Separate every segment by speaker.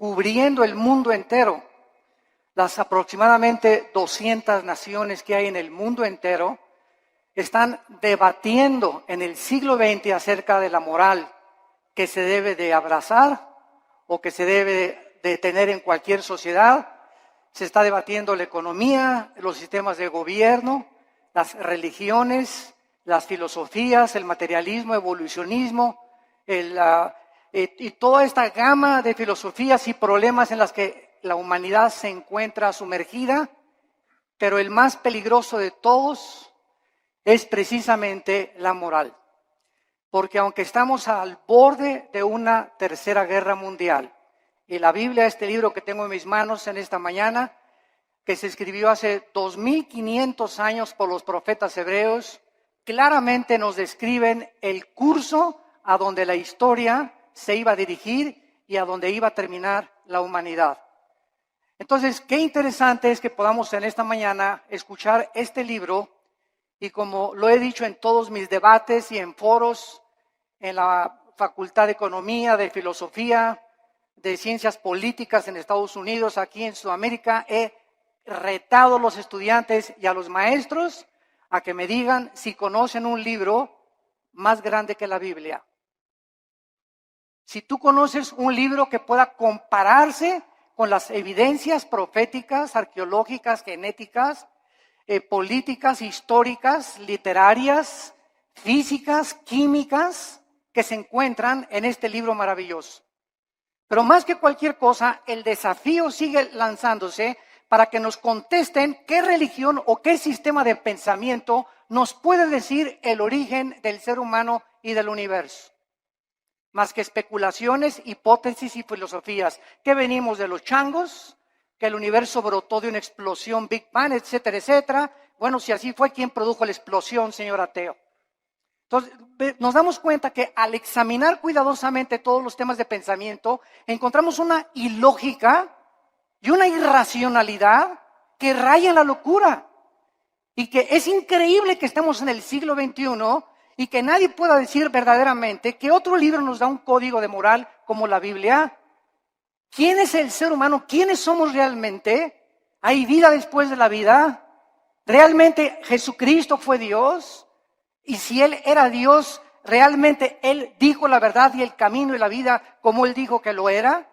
Speaker 1: cubriendo el mundo entero. Las aproximadamente 200 naciones que hay en el mundo entero están debatiendo en el siglo XX acerca de la moral que se debe de abrazar o que se debe de tener en cualquier sociedad. Se está debatiendo la economía, los sistemas de gobierno, las religiones, las filosofías, el materialismo, evolucionismo, y toda esta gama de filosofías y problemas en las que la humanidad se encuentra sumergida, pero el más peligroso de todos es precisamente la moral. Porque aunque estamos al borde de una tercera guerra mundial, y la Biblia, este libro que tengo en mis manos en esta mañana, que se escribió hace 2500 años por los profetas hebreos, claramente nos describen el curso a donde la historia se iba a dirigir y a donde iba a terminar la humanidad. Entonces, qué interesante es que podamos en esta mañana escuchar este libro, y como lo he dicho en todos mis debates y en foros, en la Facultad de Economía, de Filosofía, de Ciencias Políticas en Estados Unidos, aquí en Sudamérica, he retado a los estudiantes y a los maestros a que me digan si conocen un libro más grande que la Biblia. Si tú conoces un libro que pueda compararse con las evidencias proféticas, arqueológicas, genéticas, políticas, históricas, literarias, físicas, químicas, que se encuentran en este libro maravilloso. Pero más que cualquier cosa, el desafío sigue lanzándose para que nos contesten qué religión o qué sistema de pensamiento nos puede decir el origen del ser humano y del universo. Más que especulaciones, hipótesis y filosofías. ¿Qué venimos de los changos? Que el universo brotó de una explosión, Big Bang, etcétera, etcétera. Bueno, si así fue, ¿quién produjo la explosión, señor ateo? Entonces, nos damos cuenta que al examinar cuidadosamente todos los temas de pensamiento, encontramos una ilógica y una irracionalidad que raya en la locura. Y que es increíble que estemos en el siglo XXI y que nadie pueda decir verdaderamente que otro libro nos da un código de moral como la Biblia. ¿Quién es el ser humano? ¿Quiénes somos realmente? ¿Hay vida después de la vida? ¿Realmente Jesucristo fue Dios? Y si Él era Dios, ¿realmente Él dijo la verdad y el camino y la vida como Él dijo que lo era?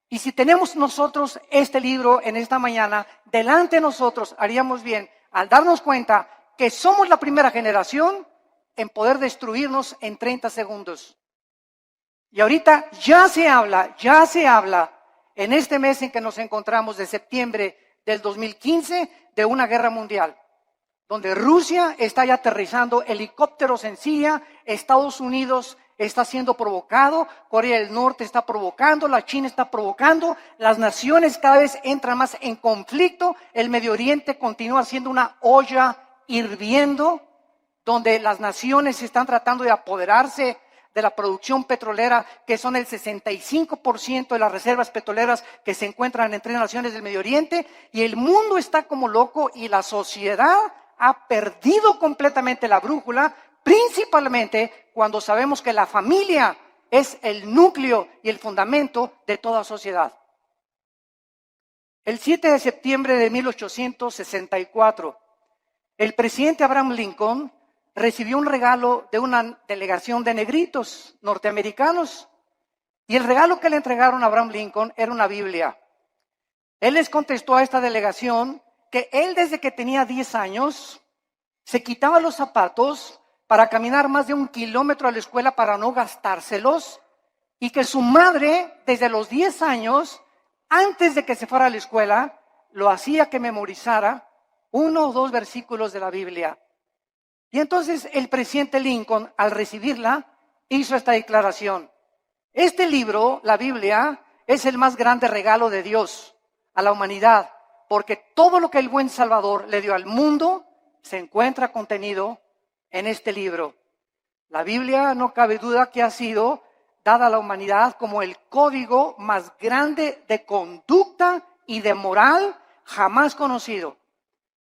Speaker 1: Y si tenemos nosotros este libro en esta mañana, delante de nosotros haríamos bien al darnos cuenta que somos la primera generación en poder destruirnos en 30 segundos. Y ahorita ya se habla en este mes en que nos encontramos de septiembre del 2015 de una guerra mundial, donde Rusia está ya aterrizando helicópteros en Siria, Estados Unidos está siendo provocado, Corea del Norte está provocando, la China está provocando, las naciones cada vez entran más en conflicto, el Medio Oriente continúa siendo una olla hirviendo, donde las naciones están tratando de apoderarse de la producción petrolera, que son el 65% de las reservas petroleras que se encuentran en 3 naciones del Medio Oriente, y el mundo está como loco y la sociedad ha perdido completamente la brújula, principalmente cuando sabemos que la familia es el núcleo y el fundamento de toda sociedad. El 7 de septiembre de 1864, el presidente Abraham Lincoln recibió un regalo de una delegación de negritos norteamericanos, y el regalo que le entregaron a Abraham Lincoln era una Biblia. Él les contestó a esta delegación que él desde que tenía 10 años se quitaba los zapatos para caminar más de 1 kilómetro a la escuela para no gastárselos, y que su madre desde los 10 años, antes de que se fuera a la escuela, lo hacía que memorizara 1 o 2 versículos de la Biblia. Y entonces el presidente Lincoln, al recibirla, hizo esta declaración: este libro, la Biblia, es el más grande regalo de Dios a la humanidad, porque todo lo que el buen Salvador le dio al mundo se encuentra contenido en este libro. La Biblia, no cabe duda que ha sido dada a la humanidad como el código más grande de conducta y de moral jamás conocido.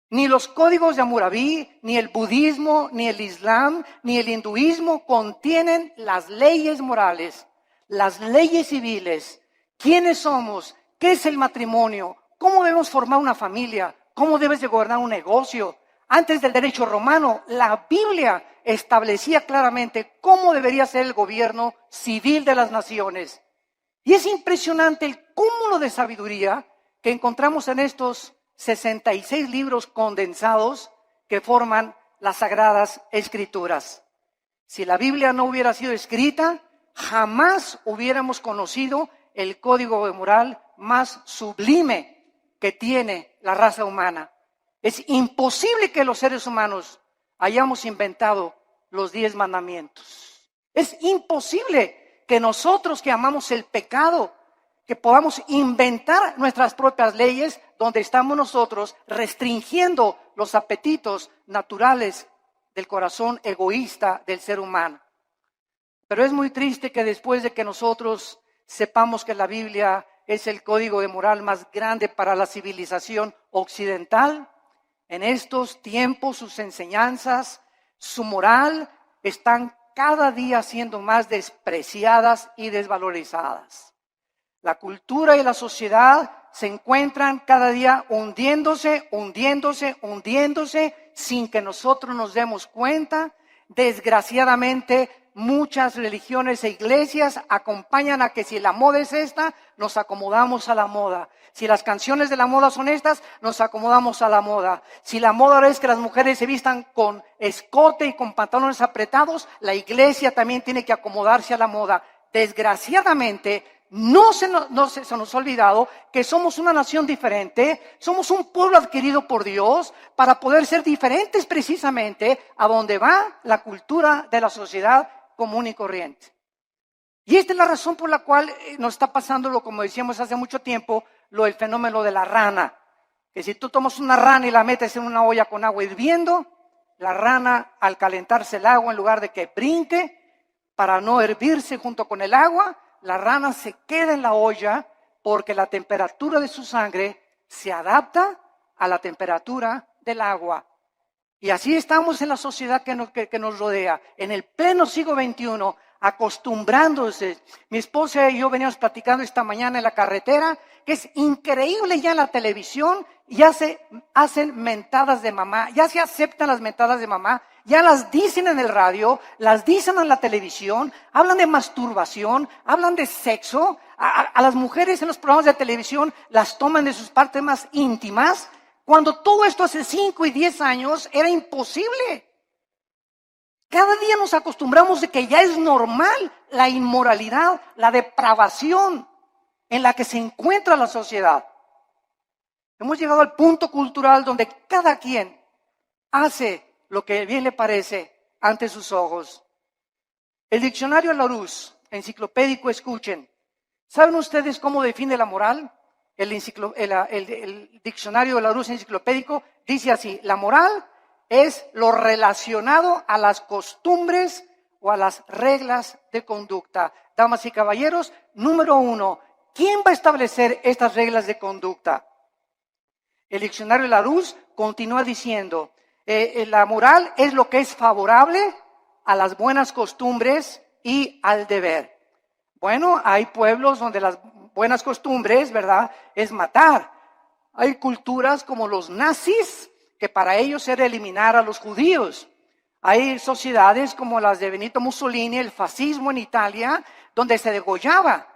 Speaker 1: Ni los códigos de Hammurabi, ni el budismo, ni el islam, ni el hinduismo contienen las leyes morales, las leyes civiles quiénes somos, qué es el matrimonio, cómo debemos formar una familia, cómo debes de gobernar un negocio. Antes del derecho romano, la Biblia establecía claramente cómo debería ser el gobierno civil de las naciones. Y es impresionante el cúmulo de sabiduría que encontramos en estos 66 libros condensados que forman las Sagradas Escrituras. Si la Biblia no hubiera sido escrita, jamás hubiéramos conocido el código moral más sublime que tiene la raza humana. Es imposible que los seres humanos hayamos inventado los 10 mandamientos. Es imposible que nosotros que amamos el pecado, que podamos inventar nuestras propias leyes donde estamos nosotros restringiendo los apetitos naturales del corazón egoísta del ser humano. Pero es muy triste que después de que nosotros sepamos que la Biblia es el código de moral más grande para la civilización occidental, en estos tiempos sus enseñanzas, su moral, están cada día siendo más despreciadas y desvalorizadas. La cultura y la sociedad se encuentran cada día hundiéndose sin que nosotros nos demos cuenta. Desgraciadamente, muchas religiones e iglesias acompañan a que si la moda es esta, nos acomodamos a la moda. Si las canciones de la moda son estas, nos acomodamos a la moda. Si la moda ahora es que las mujeres se vistan con escote y con pantalones apretados, la iglesia también tiene que acomodarse a la moda. Desgraciadamente, no se nos ha olvidado que somos una nación diferente, somos un pueblo adquirido por Dios para poder ser diferentes precisamente a donde va la cultura de la sociedad común y corriente. Y esta es la razón por la cual nos está pasando, como decíamos hace mucho tiempo, lo del fenómeno de la rana. Que si tú tomas una rana y la metes en una olla con agua hirviendo, la rana al calentarse el agua, en lugar de que brinque para no hervirse junto con el agua, la rana se queda en la olla porque la temperatura de su sangre se adapta a la temperatura del agua. Y así estamos en la sociedad que nos rodea, en el pleno siglo XXI, acostumbrándose. Mi esposa y yo veníamos platicando esta mañana en la carretera, que es increíble ya en la televisión, ya se hacen mentadas de mamá, ya se aceptan las mentadas de mamá, ya las dicen en el radio, las dicen en la televisión, hablan de masturbación, hablan de sexo, a las mujeres en los programas de televisión las toman de sus partes más íntimas, cuando todo esto hace 5 y 10 años era imposible. Cada día nos acostumbramos de que ya es normal la inmoralidad, la depravación en la que se encuentra la sociedad. Hemos llegado al punto cultural donde cada quien hace lo que bien le parece ante sus ojos. El diccionario Larousse, enciclopédico, escuchen. ¿Saben ustedes cómo define la moral? El diccionario de Larousse enciclopédico dice así: la moral es lo relacionado a las costumbres o a las reglas de conducta. Damas y caballeros, número 1, ¿quién va a establecer estas reglas de conducta? El diccionario Larousse continúa diciendo, la moral es lo que es favorable a las buenas costumbres y al deber. Bueno, hay pueblos donde las buenas costumbres, ¿verdad?, es matar. Hay culturas como los nazis, que para ellos era eliminar a los judíos. Hay sociedades como las de Benito Mussolini, el fascismo en Italia, donde se degollaba.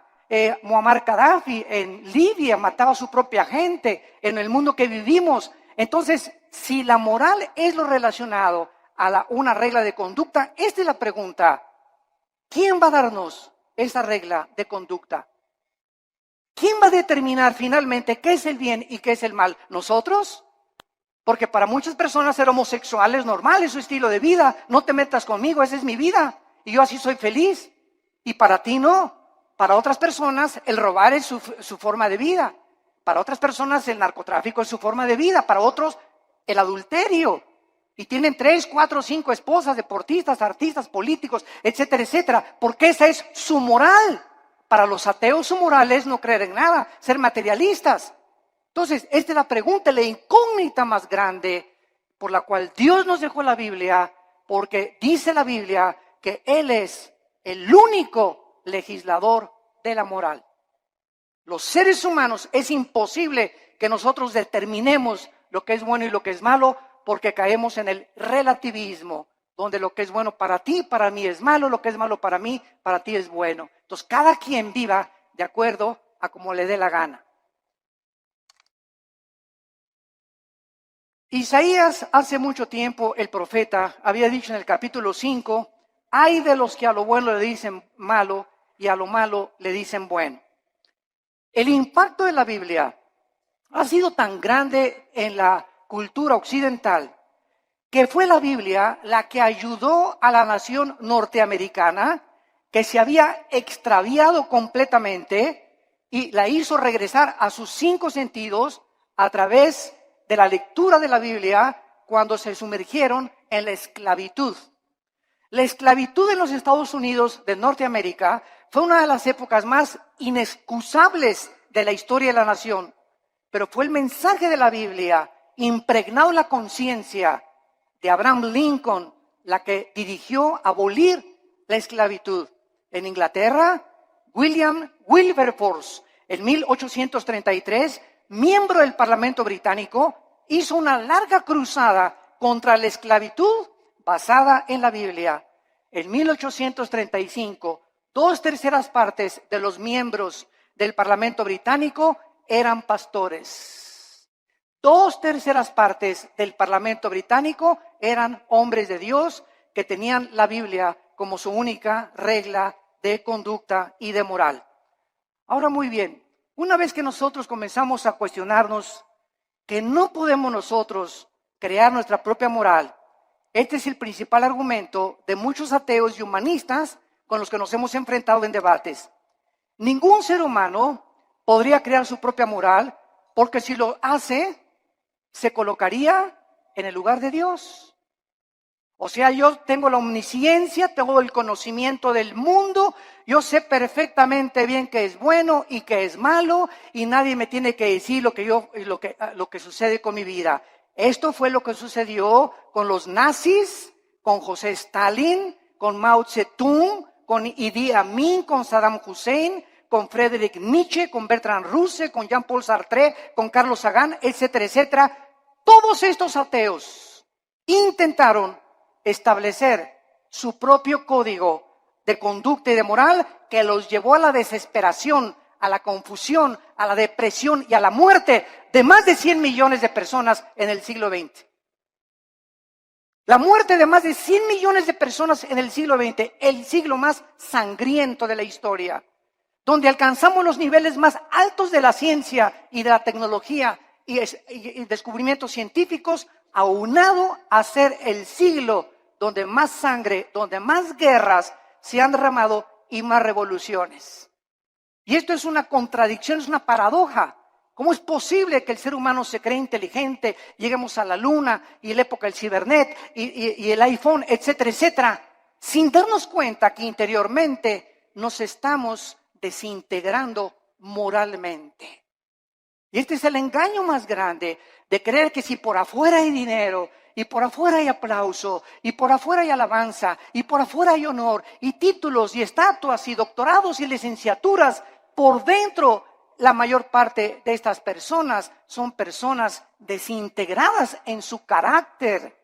Speaker 1: Muammar Gaddafi en Libia mataba a su propia gente. En el mundo que vivimos. Entonces, si la moral es lo relacionado a una regla de conducta, esta es la pregunta: ¿quién va a darnos esa regla de conducta? ¿Quién va a determinar finalmente qué es el bien y qué es el mal? ¿Nosotros? Porque para muchas personas ser homosexual es normal, es su estilo de vida. No te metas conmigo, esa es mi vida y yo así soy feliz. Y para ti no. Para otras personas el robar es su forma de vida. Para otras personas el narcotráfico es su forma de vida. Para otros el adulterio. Y tienen 3, 4, 5 esposas, deportistas, artistas, políticos, etcétera, etcétera. Porque esa es su moral. Para los ateos su moral es no creer en nada, ser materialistas. Entonces, esta es la pregunta, la incógnita más grande por la cual Dios nos dejó la Biblia, porque dice la Biblia que Él es el único legislador de la moral. Los seres humanos es imposible que nosotros determinemos lo que es bueno y lo que es malo, porque caemos en el relativismo, donde lo que es bueno para ti, para mí es malo, lo que es malo para mí, para ti es bueno. Entonces, cada quien viva de acuerdo a como le dé la gana. Isaías, hace mucho tiempo, el profeta, había dicho en el capítulo 5, hay de los que a lo bueno le dicen malo y a lo malo le dicen bueno. El impacto de la Biblia ha sido tan grande en la cultura occidental que fue la Biblia la que ayudó a la nación norteamericana, que se había extraviado completamente, y la hizo regresar a sus 5 sentidos a través de la lectura de la Biblia cuando se sumergieron en la esclavitud. La esclavitud en los Estados Unidos de Norteamérica fue una de las épocas más inexcusables de la historia de la nación, pero fue el mensaje de la Biblia impregnado en la conciencia de Abraham Lincoln la que dirigió abolir la esclavitud. En Inglaterra, William Wilberforce, en 1833, miembro del Parlamento británico, hizo una larga cruzada contra la esclavitud basada en la Biblia. En 1835, 2/3 partes de los miembros del Parlamento británico eran pastores. 2/3 partes del Parlamento británico eran hombres de Dios que tenían la Biblia como su única regla de conducta y de moral. Ahora, muy bien, una vez que nosotros comenzamos a cuestionarnos que no podemos nosotros crear nuestra propia moral, este es el principal argumento de muchos ateos y humanistas con los que nos hemos enfrentado en debates. Ningún ser humano podría crear su propia moral, porque si lo hace, se colocaría en el lugar de Dios. O sea, yo tengo la omnisciencia, tengo el conocimiento del mundo, yo sé perfectamente bien qué es bueno y qué es malo, y nadie me tiene que decir lo que sucede con mi vida. Esto fue lo que sucedió con los nazis, con José Stalin, con Mao Zedong, con Idi Amin, con Saddam Hussein, con Friedrich Nietzsche, con Bertrand Russell, con Jean-Paul Sartre, con Carlos Sagan, etcétera, etcétera. Todos estos ateos intentaron establecer su propio código de conducta y de moral que los llevó a la desesperación, a la confusión, a la depresión y a la muerte de más de 100 millones de personas en el siglo XX. La muerte de más de 100 millones de personas en el siglo XX, el siglo más sangriento de la historia, donde alcanzamos los niveles más altos de la ciencia y de la tecnología y descubrimientos científicos, aunado a ser el siglo donde más sangre, donde más guerras se han derramado y más revoluciones. Y esto es una contradicción, es una paradoja. ¿Cómo es posible que el ser humano se cree inteligente, lleguemos a la luna y la época del cibernet y el iPhone, etcétera, etcétera, sin darnos cuenta que interiormente nos estamos desintegrando moralmente? Y este es el engaño más grande, de creer que si por afuera hay dinero, y por afuera hay aplauso, y por afuera hay alabanza, y por afuera hay honor, y títulos, y estatuas, y doctorados, y licenciaturas, por dentro la mayor parte de estas personas son personas desintegradas en su carácter,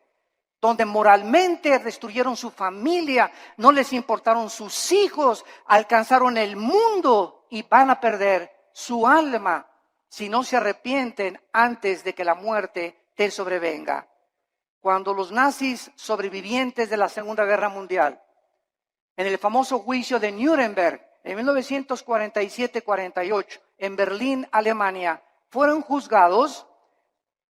Speaker 1: donde moralmente destruyeron su familia, no les importaron sus hijos, alcanzaron el mundo y van a perder su alma si no se arrepienten antes de que la muerte te sobrevenga. Cuando los nazis sobrevivientes de la Segunda Guerra Mundial, en el famoso juicio de Nuremberg, en 1947-48, en Berlín, Alemania, fueron juzgados,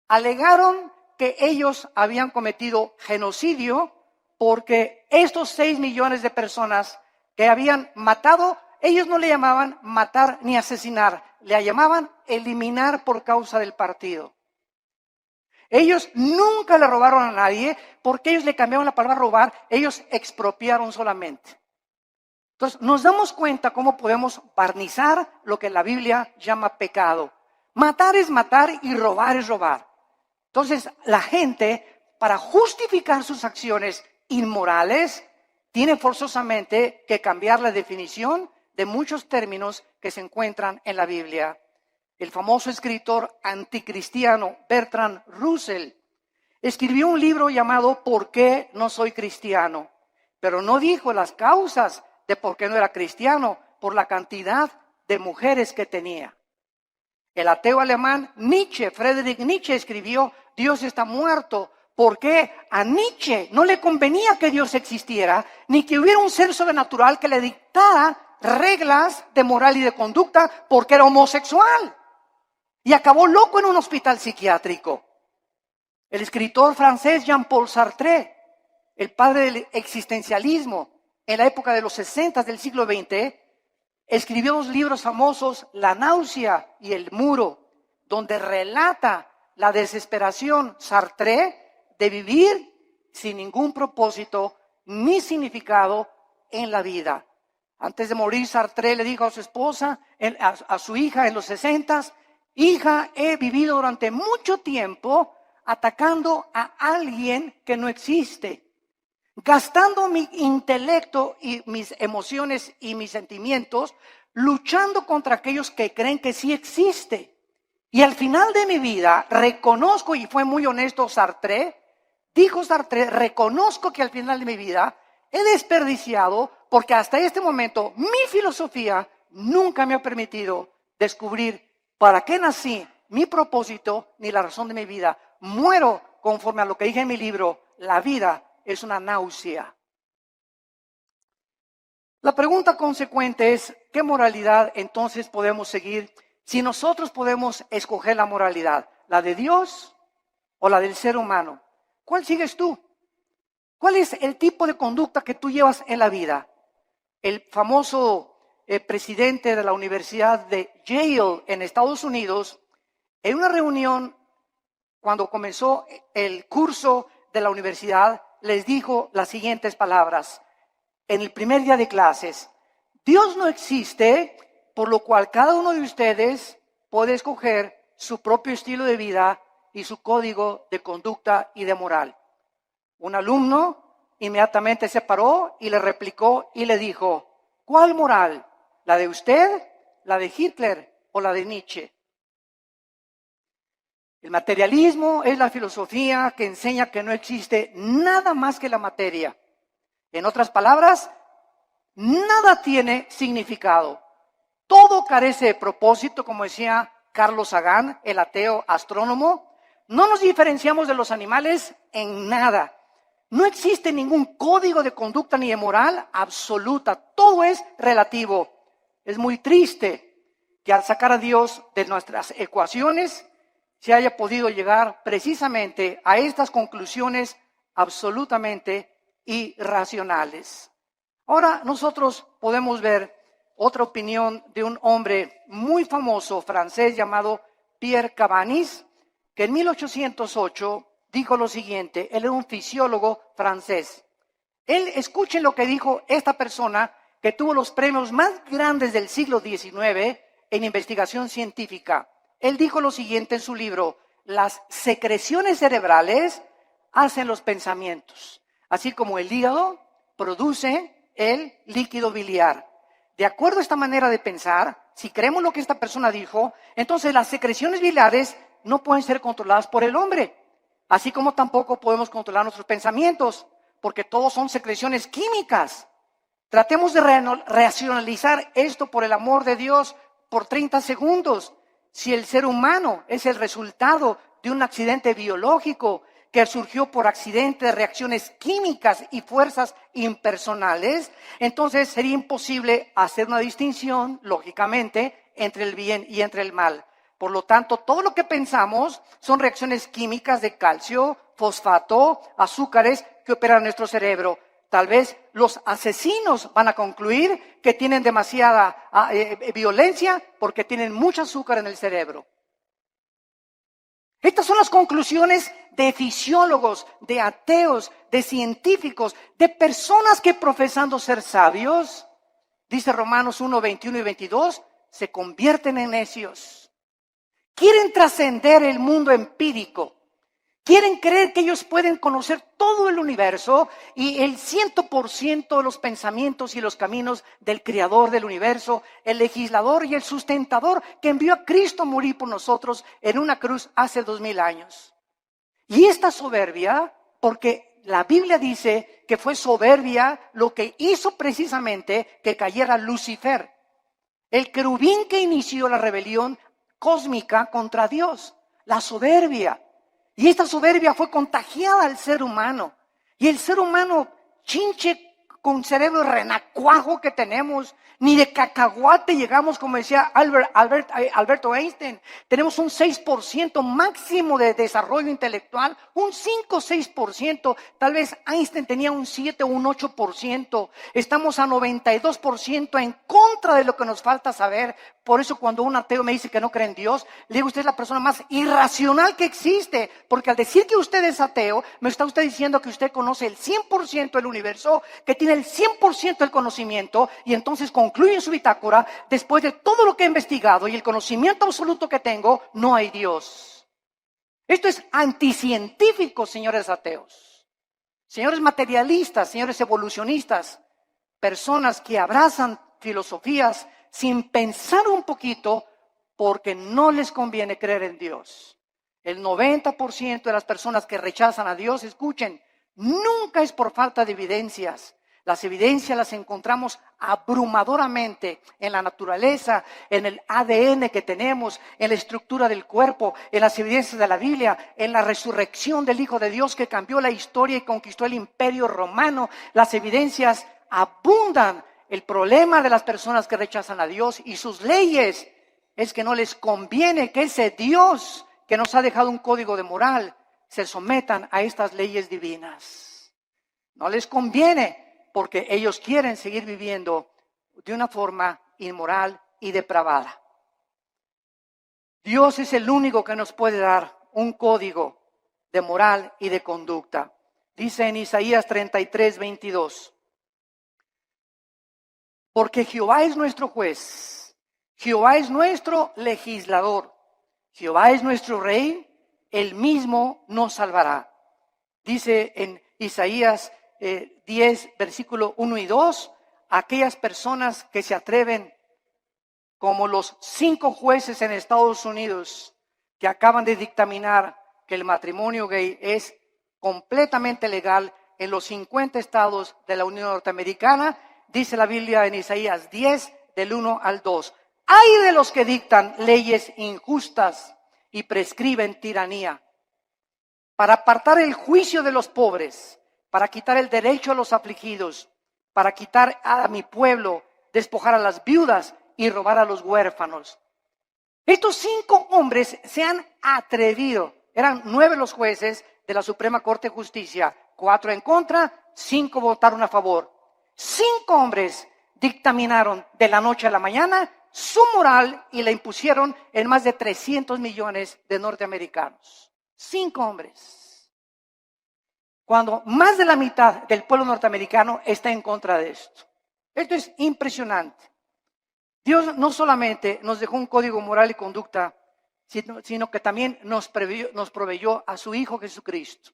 Speaker 1: alegaron que ellos habían cometido genocidio porque estos 6 millones de personas que habían matado, ellos no le llamaban matar ni asesinar, le llamaban eliminar por causa del partido. Ellos nunca le robaron a nadie porque ellos le cambiaron la palabra robar, ellos expropiaron solamente. Entonces nos damos cuenta cómo podemos barnizar lo que la Biblia llama pecado. Matar es matar y robar es robar. Entonces la gente, para justificar sus acciones inmorales, tiene forzosamente que cambiar la definición de muchos términos que se encuentran en la Biblia. El famoso escritor anticristiano Bertrand Russell escribió un libro llamado ¿Por qué no soy cristiano? Pero no dijo las causas de por qué no era cristiano, por la cantidad de mujeres que tenía. El ateo alemán Nietzsche, Friedrich Nietzsche, escribió Dios está muerto, porque a Nietzsche no le convenía que Dios existiera, ni que hubiera un ser sobrenatural que le dictara reglas de moral y de conducta, porque era homosexual. Y acabó loco en un hospital psiquiátrico. El escritor francés Jean-Paul Sartre, el padre del existencialismo, en la época de los 60 del siglo XX, escribió 2 libros famosos, La náusea y El muro, donde relata la desesperación Sartre de vivir sin ningún propósito ni significado en la vida. Antes de morir, Sartre le dijo a su esposa, a su hija en los 60, hija, he vivido durante mucho tiempo atacando a alguien que no existe, gastando mi intelecto y mis emociones y mis sentimientos, luchando contra aquellos que creen que sí existe. Y al final de mi vida, reconozco, y fue muy honesto Sartre, dijo Sartre, reconozco que al final de mi vida he desperdiciado, porque hasta este momento mi filosofía nunca me ha permitido descubrir para qué nací, mi propósito, ni la razón de mi vida. Muero conforme a lo que dije en mi libro, la vida es una náusea. La pregunta consecuente es, ¿qué moralidad entonces podemos seguir si nosotros podemos escoger la moralidad? ¿La de Dios o la del ser humano? ¿Cuál sigues tú? ¿Cuál es el tipo de conducta que tú llevas en la vida? El famoso presidente de la Universidad de Yale en Estados Unidos, en una reunión cuando comenzó el curso de la universidad, les dijo las siguientes palabras. En el primer día de clases, Dios no existe, por lo cual cada uno de ustedes puede escoger su propio estilo de vida y su código de conducta y de moral. Un alumno inmediatamente se paró y le replicó y le dijo, ¿cuál moral? ¿La de usted, la de Hitler o la de Nietzsche? El materialismo es la filosofía que enseña que no existe nada más que la materia. En otras palabras, nada tiene significado. Todo carece de propósito, como decía Carlos Sagan, el ateo astrónomo. No nos diferenciamos de los animales en nada. No existe ningún código de conducta ni de moral absoluta. Todo es relativo. Es muy triste que al sacar a Dios de nuestras ecuaciones se haya podido llegar precisamente a estas conclusiones absolutamente irracionales. Ahora nosotros podemos ver otra opinión de un hombre muy famoso francés llamado Pierre Cabanis, que en 1808 dijo lo siguiente. Él era un fisiólogo francés. Escuchen lo que dijo esta persona que tuvo los premios más grandes del siglo XIX en investigación científica. Él dijo lo siguiente en su libro: las secreciones cerebrales hacen los pensamientos, así como el hígado produce el líquido biliar. De acuerdo a esta manera de pensar, si creemos lo que esta persona dijo, entonces las secreciones biliares no pueden ser controladas por el hombre, así como tampoco podemos controlar nuestros pensamientos, porque todos son secreciones químicas. Tratemos de racionalizar esto, por el amor de Dios, por 30 segundos. Si el ser humano es el resultado de un accidente biológico que surgió por accidente de reacciones químicas y fuerzas impersonales, entonces sería imposible hacer una distinción, lógicamente, entre el bien y entre el mal. Por lo tanto, todo lo que pensamos son reacciones químicas de calcio, fosfato, azúcares que operan en nuestro cerebro. Tal vez los asesinos van a concluir que tienen demasiada violencia porque tienen mucho azúcar en el cerebro. Estas son las conclusiones de fisiólogos, de ateos, de científicos, de personas que profesando ser sabios, dice Romanos 1, 21 y 22, se convierten en necios. Quieren trascender el mundo empírico. Quieren creer que ellos pueden conocer todo el universo y el 100% de los pensamientos y los caminos del Creador del universo, el legislador y el sustentador que envió a Cristo a morir por nosotros en una cruz hace 2000 años. Y esta soberbia, porque la Biblia dice que fue soberbia lo que hizo precisamente que cayera Lucifer, el querubín que inició la rebelión cósmica contra Dios, la soberbia. Y esta soberbia fue contagiada al ser humano. Y el ser humano, chinche con cerebro renacuajo que tenemos, ni de cacahuate llegamos, como decía Alberto Einstein. Tenemos un 6% máximo de desarrollo intelectual, un 5-6%. Tal vez Einstein tenía un 7 o un 8%. Estamos a 92% en contra de lo que nos falta saber. Por eso cuando un ateo me dice que no cree en Dios, le digo, usted es la persona más irracional que existe. Porque al decir que usted es ateo, me está usted diciendo que usted conoce el 100% del universo, que tiene el 100% del conocimiento, y entonces concluye en su bitácora, después de todo lo que he investigado y el conocimiento absoluto que tengo, no hay Dios. Esto es anticientífico, señores ateos, señores materialistas, señores evolucionistas, personas que abrazan filosofías sin pensar un poquito porque no les conviene creer en Dios. El 90% de las personas que rechazan a Dios, escuchen, nunca es por falta de evidencias. Las evidencias las encontramos abrumadoramente en la naturaleza, en el ADN que tenemos, en la estructura del cuerpo, en las evidencias de la Biblia, en la resurrección del Hijo de Dios que cambió la historia y conquistó el Imperio Romano. Las evidencias abundan. El problema de las personas que rechazan a Dios y sus leyes es que no les conviene que ese Dios que nos ha dejado un código de moral se sometan a estas leyes divinas. No les conviene porque ellos quieren seguir viviendo de una forma inmoral y depravada. Dios es el único que nos puede dar un código de moral y de conducta. Dice en Isaías 33:22. Porque Jehová es nuestro juez, Jehová es nuestro legislador, Jehová es nuestro rey, él mismo nos salvará. Dice en Isaías 10, versículo 1 y 2, aquellas personas que se atreven, como los 5 jueces en Estados Unidos que acaban de dictaminar que el matrimonio gay es completamente legal en los 50 estados de la Unión Norteamericana. Dice la Biblia en Isaías 10, del 1 al 2. ¡Ay de los que dictan leyes injustas y prescriben tiranía! Para apartar el juicio de los pobres, para quitar el derecho a los afligidos, para quitar a mi pueblo, despojar a las viudas y robar a los huérfanos. Estos 5 hombres se han atrevido. Eran 9 los jueces de la Suprema Corte de Justicia, 4 en contra, 5 votaron a favor. 5 hombres dictaminaron de la noche a la mañana su moral y la impusieron en más de 300 millones de norteamericanos. 5 hombres. Cuando más de la mitad del pueblo norteamericano está en contra de esto. Esto es impresionante. Dios no solamente nos dejó un código moral y conducta, sino que también nos proveyó a su Hijo Jesucristo,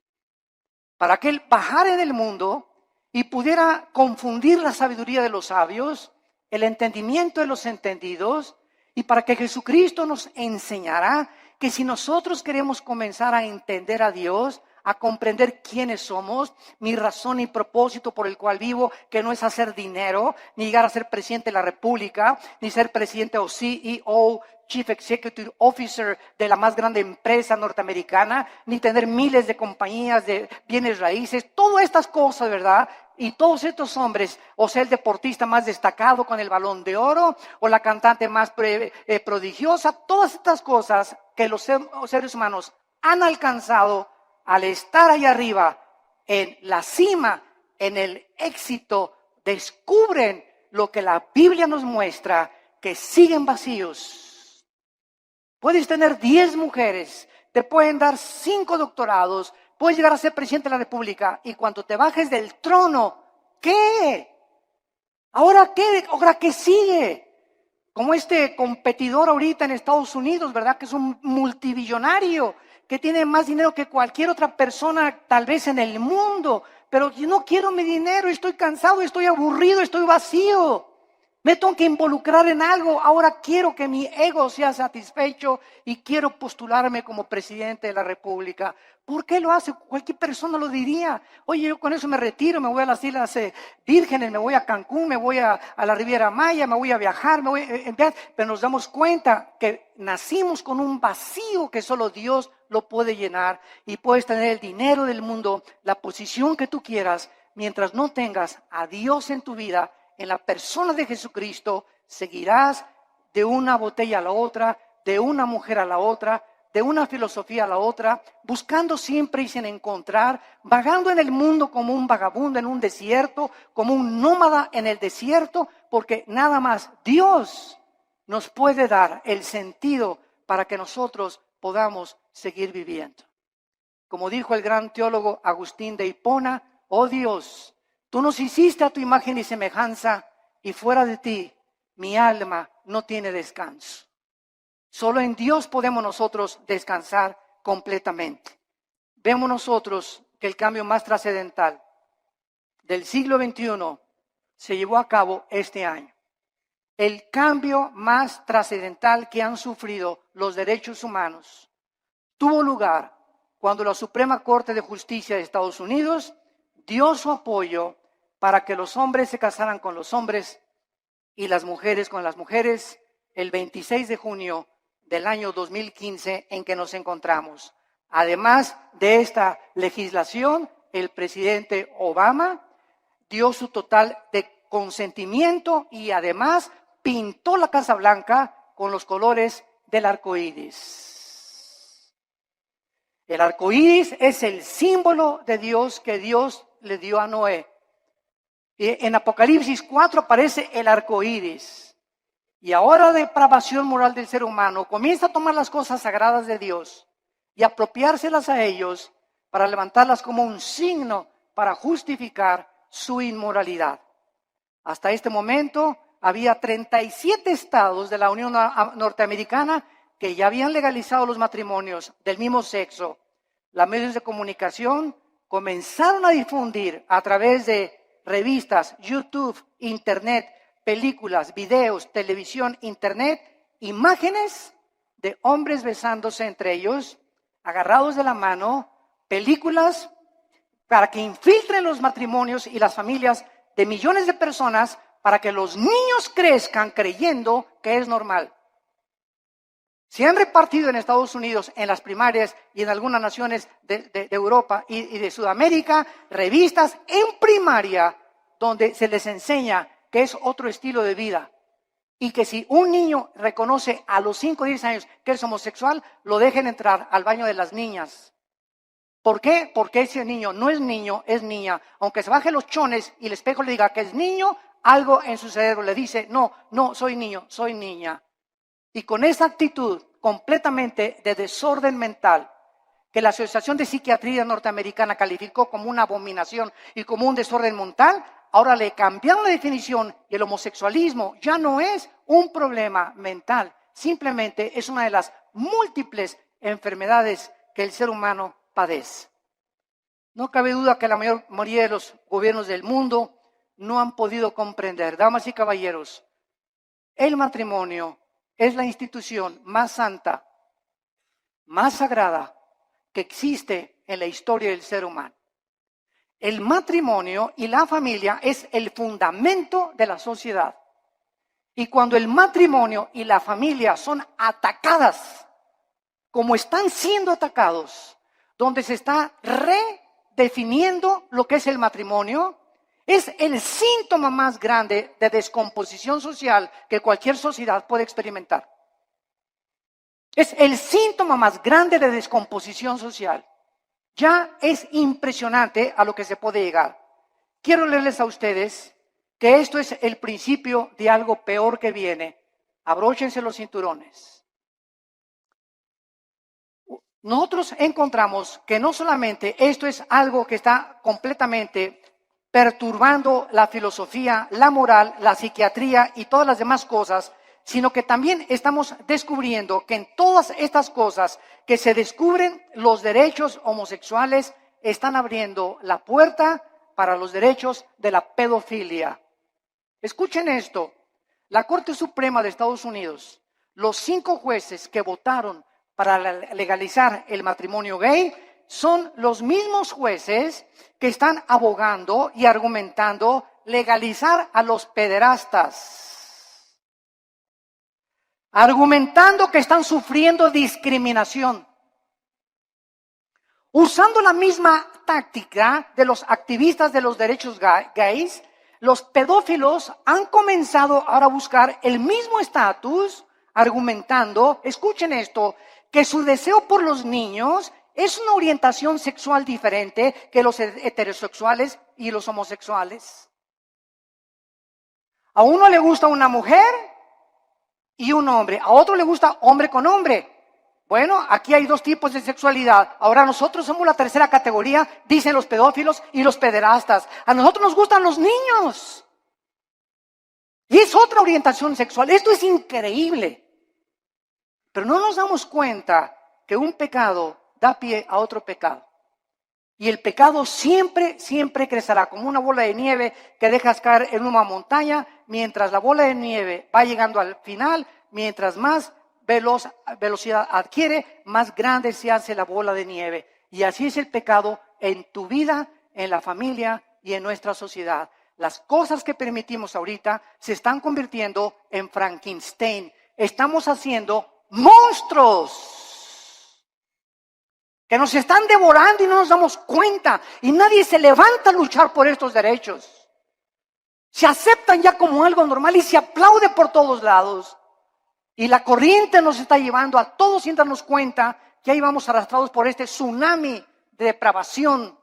Speaker 1: para que Él bajara en el mundo y pudiera confundir la sabiduría de los sabios, el entendimiento de los entendidos, y para que Jesucristo nos enseñara que si nosotros queremos comenzar a entender a Dios, a comprender quiénes somos, mi razón y propósito por el cual vivo, que no es hacer dinero, ni llegar a ser presidente de la República, ni ser presidente o CEO, Chief Executive Officer de la más grande empresa norteamericana, ni tener miles de compañías de bienes raíces, todas estas cosas, ¿verdad? Y todos estos hombres, o sea, el deportista más destacado con el Balón de Oro, o la cantante más prodigiosa, todas estas cosas que los seres humanos han alcanzado al estar ahí arriba, en la cima, en el éxito, descubren lo que la Biblia nos muestra, que siguen vacíos. Puedes tener 10 mujeres, te pueden dar 5 doctorados, puedes llegar a ser presidente de la República, y cuando te bajes del trono, ¿qué? ¿Ahora qué? ¿Ahora qué sigue? Como este competidor ahorita en Estados Unidos, ¿verdad? Que es un multibillonario, que tiene más dinero que cualquier otra persona tal vez en el mundo, pero yo no quiero mi dinero, estoy cansado, estoy aburrido, estoy vacío. Me tengo que involucrar en algo. Ahora quiero que mi ego sea satisfecho y quiero postularme como presidente de la República. ¿Por qué lo hace? Cualquier persona lo diría. Oye, yo con eso me retiro, me voy a las Islas Vírgenes, me voy a Cancún, me voy a la Riviera Maya, me voy a viajar, me voy a enviar. Pero nos damos cuenta que nacimos con un vacío que solo Dios lo puede llenar. Y puedes tener el dinero del mundo, la posición que tú quieras, mientras no tengas a Dios en tu vida. En la persona de Jesucristo seguirás de una botella a la otra, de una mujer a la otra, de una filosofía a la otra, buscando siempre y sin encontrar, vagando en el mundo como un vagabundo en un desierto, como un nómada en el desierto, porque nada más Dios nos puede dar el sentido para que nosotros podamos seguir viviendo. Como dijo el gran teólogo Agustín de Hipona, oh Dios, tú nos hiciste a tu imagen y semejanza, y fuera de ti, mi alma no tiene descanso. Solo en Dios podemos nosotros descansar completamente. Vemos nosotros que el cambio más trascendental del siglo XXI se llevó a cabo este año. El cambio más trascendental que han sufrido los derechos humanos tuvo lugar cuando la Suprema Corte de Justicia de Estados Unidos dio su apoyo para que los hombres se casaran con los hombres y las mujeres con las mujeres el 26 de junio del año 2015 en que nos encontramos. Además de esta legislación, el presidente Obama dio su total de consentimiento y además pintó la Casa Blanca con los colores del arco iris. El arco iris es el símbolo de Dios que Dios le dio a Noé. Y en Apocalipsis 4 aparece el arco iris. Y ahora la depravación moral del ser humano comienza a tomar las cosas sagradas de Dios y apropiárselas a ellos para levantarlas como un signo para justificar su inmoralidad. Hasta este momento había 37 estados de la Unión Norteamericana que ya habían legalizado los matrimonios del mismo sexo. Los medios de comunicación comenzaron a difundir a través de revistas, YouTube, Internet, películas, videos, televisión, Internet, imágenes de hombres besándose entre ellos, agarrados de la mano, películas para que infiltren los matrimonios y las familias de millones de personas para que los niños crezcan creyendo que es normal. Se han repartido en Estados Unidos, en las primarias y en algunas naciones de Europa y de Sudamérica, revistas en primaria donde se les enseña que es otro estilo de vida y que si un niño reconoce a los 5 o 10 años que es homosexual, lo dejen entrar al baño de las niñas. ¿Por qué? Porque ese niño no es niño, es niña. Aunque se baje los chones y el espejo le diga que es niño, algo en su cerebro le dice, no, soy niño, soy niña. Y con esa actitud completamente de desorden mental, que la Asociación de Psiquiatría Norteamericana calificó como una abominación y como un desorden mental, ahora le cambiaron la definición y el homosexualismo ya no es un problema mental, simplemente es una de las múltiples enfermedades que el ser humano padece. No cabe duda que la mayoría de los gobiernos del mundo no han podido comprender, damas y caballeros, el matrimonio es la institución más santa, más sagrada que existe en la historia del ser humano. El matrimonio y la familia es el fundamento de la sociedad. Y cuando el matrimonio y la familia son atacadas, como están siendo atacados, donde se está redefiniendo lo que es el matrimonio, es el síntoma más grande de descomposición social que cualquier sociedad puede experimentar. Es el síntoma más grande de descomposición social. Ya es impresionante a lo que se puede llegar. Quiero leerles a ustedes que esto es el principio de algo peor que viene. Abróchense los cinturones. Nosotros encontramos que no solamente esto es algo que está completamente perturbando la filosofía, la moral, la psiquiatría y todas las demás cosas sino que también estamos descubriendo que en todas estas cosas que se descubren, los derechos homosexuales están abriendo la puerta para los derechos de la pedofilia. Escuchen esto, la Corte Suprema de Estados Unidos, los 5 jueces que votaron para legalizar el matrimonio gay, son los mismos jueces que están abogando y argumentando legalizar a los pederastas, argumentando que están sufriendo discriminación, usando la misma táctica de los activistas de los derechos gays. Los pedófilos han comenzado ahora a buscar el mismo estatus, argumentando, escuchen esto, que su deseo por los niños es una orientación sexual diferente que los heterosexuales y los homosexuales. A uno le gusta una mujer y un hombre, a otro le gusta hombre con hombre. Bueno, aquí hay 2 tipos de sexualidad. Ahora nosotros somos la tercera categoría, dicen los pedófilos y los pederastas. A nosotros nos gustan los niños. Y es otra orientación sexual. Esto es increíble. Pero no nos damos cuenta que un pecado da pie a otro pecado. Y el pecado siempre, siempre crecerá como una bola de nieve que dejas caer en una montaña, mientras la bola de nieve va llegando al final, mientras más velocidad adquiere, más grande se hace la bola de nieve. Y así es el pecado en tu vida, en la familia y en nuestra sociedad. Las cosas que permitimos ahorita se están convirtiendo en Frankenstein. Estamos haciendo monstruos que nos están devorando y no nos damos cuenta. Y nadie se levanta a luchar por estos derechos. Se aceptan ya como algo normal y se aplaude por todos lados. Y la corriente nos está llevando a todos sin darnos cuenta que ahí vamos arrastrados por este tsunami de depravación.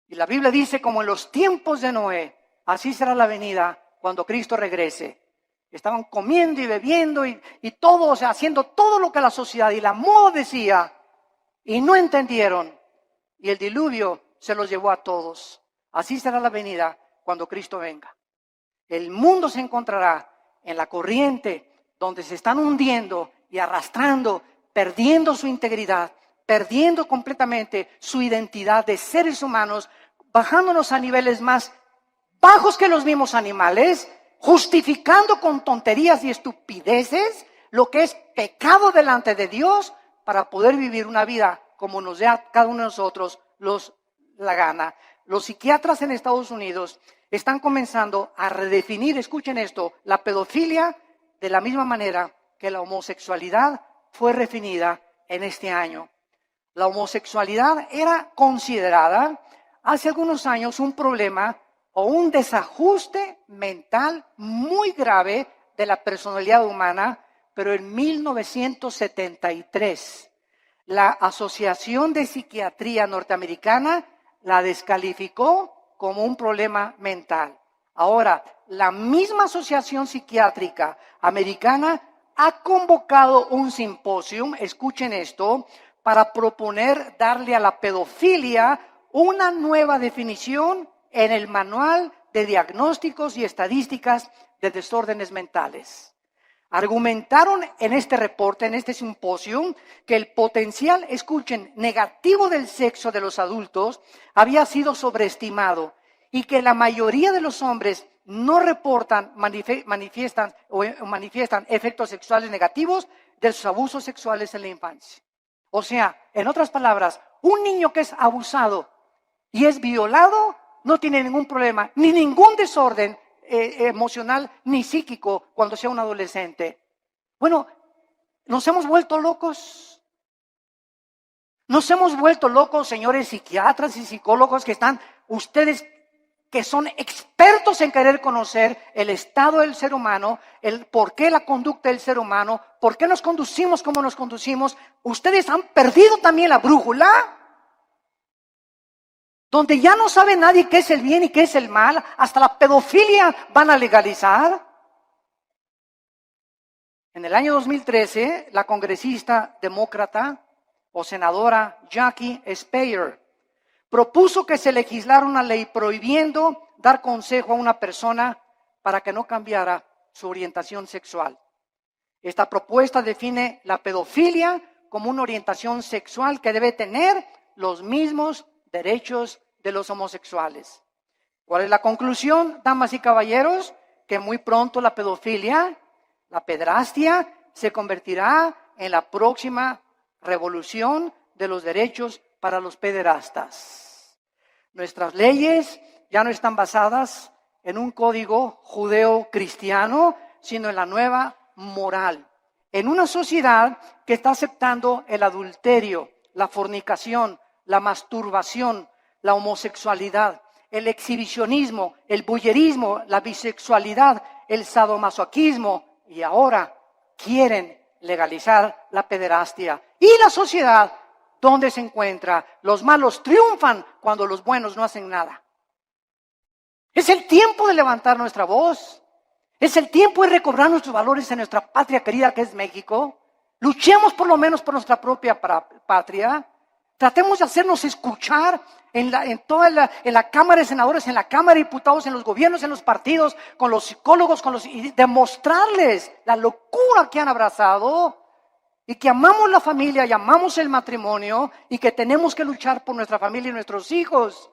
Speaker 1: Y la Biblia dice, como en los tiempos de Noé, así será la venida cuando Cristo regrese. Estaban comiendo y bebiendo y todo, o sea, haciendo todo lo que la sociedad y la moda decía. Y no entendieron. Y el diluvio se los llevó a todos. Así será la venida cuando Cristo venga. El mundo se encontrará en la corriente donde se están hundiendo y arrastrando, perdiendo su integridad, perdiendo completamente su identidad de seres humanos, bajándonos a niveles más bajos que los mismos animales, justificando con tonterías y estupideces lo que es pecado delante de Dios para poder vivir una vida como nos dé a cada uno de nosotros la gana. Los psiquiatras en Estados Unidos están comenzando a redefinir, escuchen esto, la pedofilia de la misma manera que la homosexualidad fue redefinida en este año. La homosexualidad era considerada hace algunos años un problema o un desajuste mental muy grave de la personalidad humana, pero en 1973 la Asociación de Psiquiatría Norteamericana la descalificó como un problema mental. Ahora, la misma Asociación Psiquiátrica Americana ha convocado un simposio, escuchen esto, para proponer darle a la pedofilia una nueva definición en el Manual de Diagnósticos y Estadísticas de Desórdenes Mentales. Argumentaron en este reporte, en este simposio, que el potencial, escuchen, negativo del sexo de los adultos había sido sobreestimado y que la mayoría de los hombres no reportan, manifiestan efectos sexuales negativos de sus abusos sexuales en la infancia. O sea, en otras palabras, un niño que es abusado y es violado no tiene ningún problema, ni ningún desorden emocional ni psíquico cuando sea un adolescente. Bueno, nos hemos vuelto locos. Nos hemos vuelto locos, señores psiquiatras y psicólogos que están, ustedes que son expertos en querer conocer el estado del ser humano, el por qué la conducta del ser humano, por qué nos conducimos como nos conducimos. Ustedes han perdido también la brújula, donde ya no sabe nadie qué es el bien y qué es el mal, hasta la pedofilia van a legalizar. En el año 2013, la congresista demócrata o senadora Jackie Speier propuso que se legislara una ley prohibiendo dar consejo a una persona para que no cambiara su orientación sexual. Esta propuesta define la pedofilia como una orientación sexual que debe tener los mismos derechos de los homosexuales. ¿Cuál es la conclusión, damas y caballeros? Que muy pronto la pedofilia, la pederastia, se convertirá en la próxima revolución de los derechos para los pederastas. Nuestras leyes ya no están basadas en un código judeo-cristiano, sino en la nueva moral. En una sociedad que está aceptando el adulterio, la fornicación, la masturbación, la homosexualidad, el exhibicionismo, el voyerismo, la bisexualidad, el sadomasoquismo, y ahora quieren legalizar la pederastia. ¿Y la sociedad dónde se encuentra? Los malos triunfan cuando los buenos no hacen nada. Es el tiempo de levantar nuestra voz. Es el tiempo de recobrar nuestros valores en nuestra patria querida que es México. Luchemos por lo menos por nuestra propia patria. Tratemos de hacernos escuchar en la Cámara de Senadores, en la Cámara de Diputados, en los gobiernos, en los partidos, con los psicólogos, y demostrarles la locura que han abrazado y que amamos la familia y amamos el matrimonio y que tenemos que luchar por nuestra familia y nuestros hijos,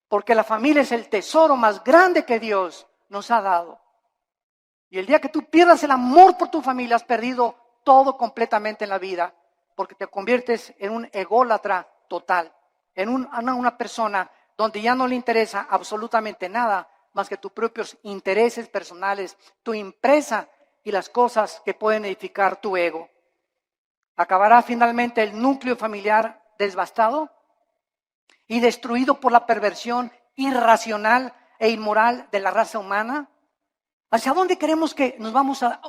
Speaker 1: porque la familia es el tesoro más grande que Dios nos ha dado. Y el día que tú pierdas el amor por tu familia, has perdido todo completamente en la vida, porque te conviertes en un ególatra total, en una persona donde ya no le interesa absolutamente nada más que tus propios intereses personales, tu empresa y las cosas que pueden edificar tu ego. Acabará finalmente el núcleo familiar devastado y destruido por la perversión irracional e inmoral de la raza humana. ¿Hacia dónde queremos que vamos a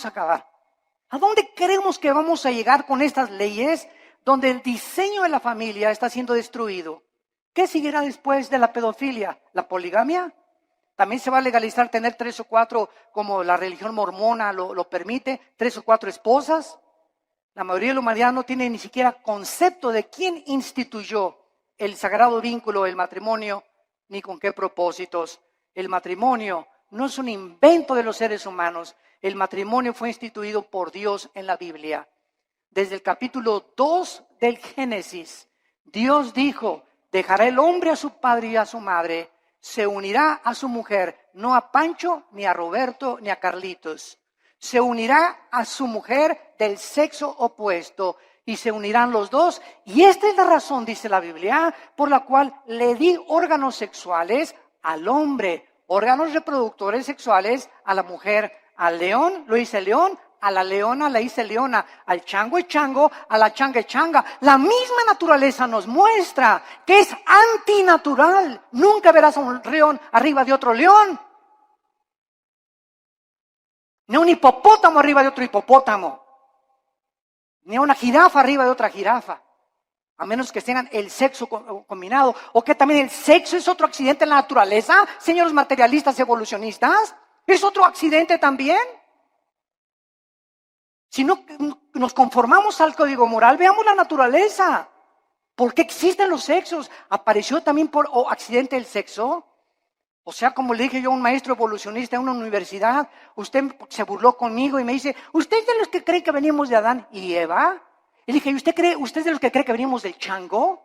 Speaker 1: acabar? ¿A dónde creemos que vamos a llegar con estas leyes donde el diseño de la familia está siendo destruido? ¿Qué seguirá después de la pedofilia? ¿La poligamia? ¿También se va a legalizar tener 3 o 4, como la religión mormona lo permite, 3 o 4 esposas? La mayoría de la humanidad no tiene ni siquiera concepto de quién instituyó el sagrado vínculo del matrimonio, ni con qué propósitos. El matrimonio no es un invento de los seres humanos. El matrimonio fue instituido por Dios en la Biblia. Desde el capítulo 2 del Génesis, Dios dijo: dejará el hombre a su padre y a su madre, se unirá a su mujer, no a Pancho, ni a Roberto, ni a Carlitos. Se unirá a su mujer del sexo opuesto y se unirán los dos. Y esta es la razón, dice la Biblia, por la cual le di órganos sexuales al hombre, órganos reproductores sexuales a la mujer. Al león lo hice león, a la leona la hice leona, al chango es chango, a la changa es changa. La misma naturaleza nos muestra que es antinatural. Nunca verás a un león arriba de otro león, ni un hipopótamo arriba de otro hipopótamo, ni una jirafa arriba de otra jirafa, a menos que tengan el sexo combinado. O que también el sexo es otro accidente en la naturaleza, señores materialistas evolucionistas. ¿Es otro accidente también? Si no nos conformamos al código moral, veamos la naturaleza. ¿Por qué existen los sexos? ¿Apareció también por accidente el sexo? O sea, como le dije yo a un maestro evolucionista en una universidad, usted se burló conmigo y me dice: ¿usted es de los que cree que venimos de Adán y Eva? Y le dije: ¿usted es de los que cree que venimos del chango?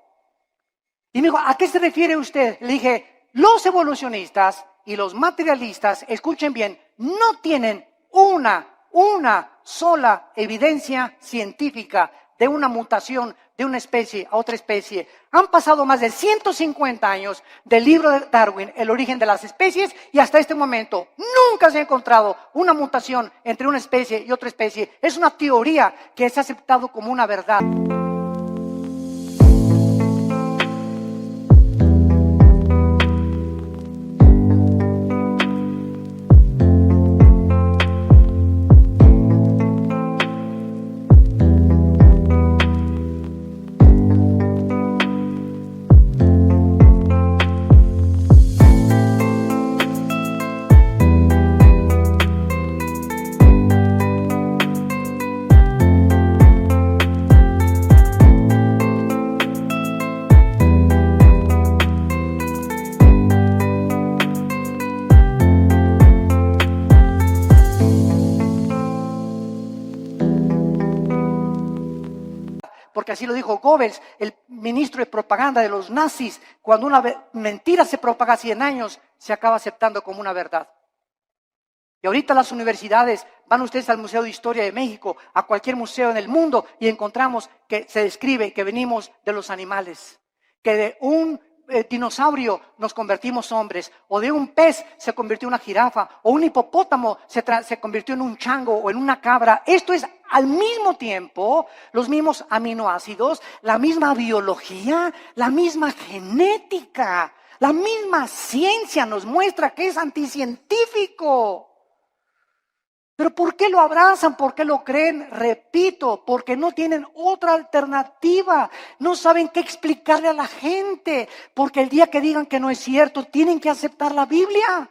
Speaker 1: Y me dijo: ¿a qué se refiere usted? Le dije: los evolucionistas y los materialistas, escuchen bien, no tienen una sola evidencia científica de una mutación de una especie a otra especie. Han pasado más de 150 años del libro de Darwin, El origen de las especies, y hasta este momento nunca se ha encontrado una mutación entre una especie y otra especie. Es una teoría que es aceptado como una verdad. porque así lo dijo Goebbels, el ministro de propaganda de los nazis. Cuando una mentira se propaga 100 años, se acaba aceptando como una verdad. Y ahorita las universidades, van ustedes al Museo de Historia de México, a cualquier museo en el mundo, y encontramos que se describe que venimos de los animales, que de un dinosaurio nos convertimos hombres, o de un pez se convirtió en una jirafa, o un hipopótamo se convirtió en un chango o en una cabra. Esto es al mismo tiempo los mismos aminoácidos, la misma biología, la misma genética, la misma ciencia nos muestra que es anticientífico. ¿Pero por qué lo abrazan? ¿Por qué lo creen? Repito, porque no tienen otra alternativa. No saben qué explicarle a la gente. Porque el día que digan que no es cierto, tienen que aceptar la Biblia.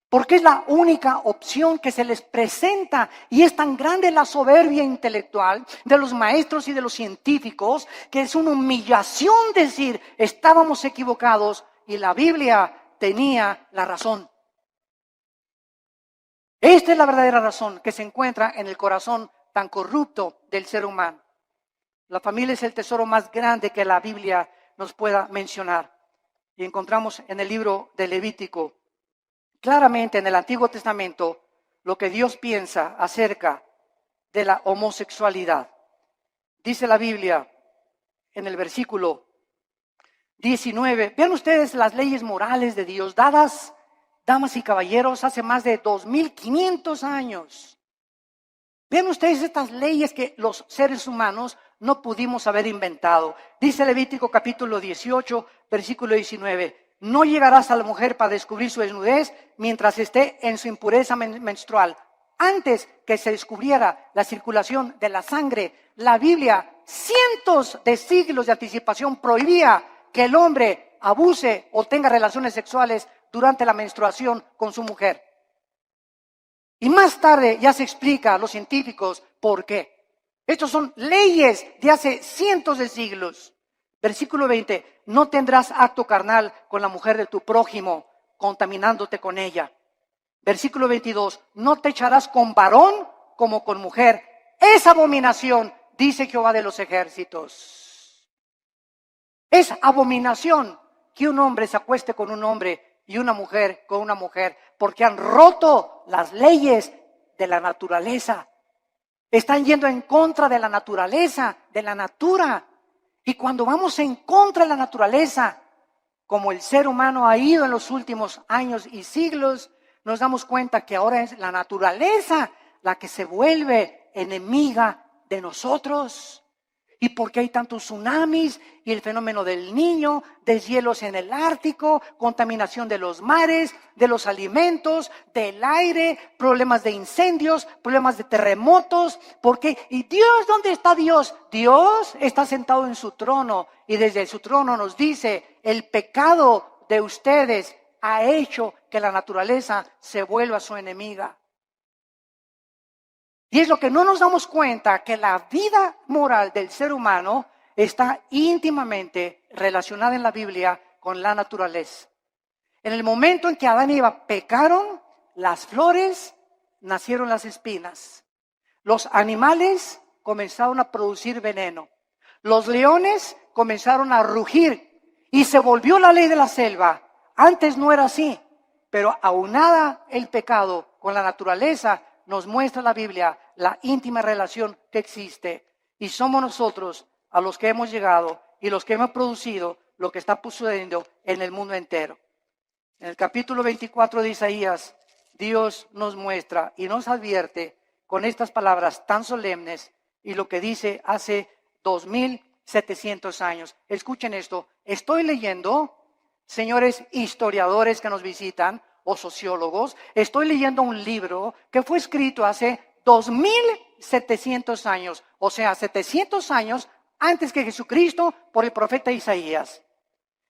Speaker 1: Porque es la única opción que se les presenta. Y es tan grande la soberbia intelectual de los maestros y de los científicos que es una humillación decir, estábamos equivocados y la Biblia tenía la razón. Esta es la verdadera razón que se encuentra en el corazón tan corrupto del ser humano. La familia es el tesoro más grande que la Biblia nos pueda mencionar. Y encontramos en el libro de Levítico, claramente en el Antiguo Testamento, lo que Dios piensa acerca de la homosexualidad. Dice la Biblia en el versículo 19, vean ustedes las leyes morales de Dios dadas, damas y caballeros, hace más de 2500 años. Vean ustedes estas leyes que los seres humanos no pudimos haber inventado. Dice Levítico capítulo 18, versículo 19. No llegarás a la mujer para descubrir su desnudez mientras esté en su impureza menstrual. Antes que se descubriera la circulación de la sangre, la Biblia, cientos de siglos de anticipación, prohibía que el hombre abuse o tenga relaciones sexuales durante la menstruación con su mujer. Y más tarde ya se explica a los científicos por qué. Estos son leyes de hace cientos de siglos. Versículo 20, no tendrás acto carnal con la mujer de tu prójimo, contaminándote con ella. Versículo 22, no te echarás con varón como con mujer. Es abominación, dice Jehová de los ejércitos. Es abominación que un hombre se acueste con un hombre y una mujer con una mujer, porque han roto las leyes de la naturaleza. Están yendo en contra de la naturaleza, de la natura. Y cuando vamos en contra de la naturaleza, como el ser humano ha ido en los últimos años y siglos, nos damos cuenta que ahora es la naturaleza la que se vuelve enemiga de nosotros. ¿Y por qué hay tantos tsunamis y el fenómeno del Niño, deshielos en el Ártico, contaminación de los mares, de los alimentos, del aire, problemas de incendios, problemas de terremotos? ¿Por qué? ¿Y Dios dónde está Dios? Dios está sentado en su trono y desde su trono nos dice, el pecado de ustedes ha hecho que la naturaleza se vuelva su enemiga. Y es lo que no nos damos cuenta, que la vida moral del ser humano está íntimamente relacionada en la Biblia con la naturaleza. En el momento en que Adán y Eva pecaron, las flores nacieron las espinas. Los animales comenzaron a producir veneno. Los leones comenzaron a rugir y se volvió la ley de la selva. Antes no era así, pero aunada el pecado con la naturaleza, nos muestra la Biblia la íntima relación que existe. Y somos nosotros a los que hemos llegado y los que hemos producido lo que está sucediendo en el mundo entero. En el capítulo 24 de Isaías, Dios nos muestra y nos advierte con estas palabras tan solemnes y lo que dice hace 2700 años. Escuchen esto. Estoy leyendo, señores historiadores que nos visitan, o sociólogos, estoy leyendo un libro que fue escrito hace 2700 años, o sea, 700 años antes que Jesucristo por el profeta Isaías.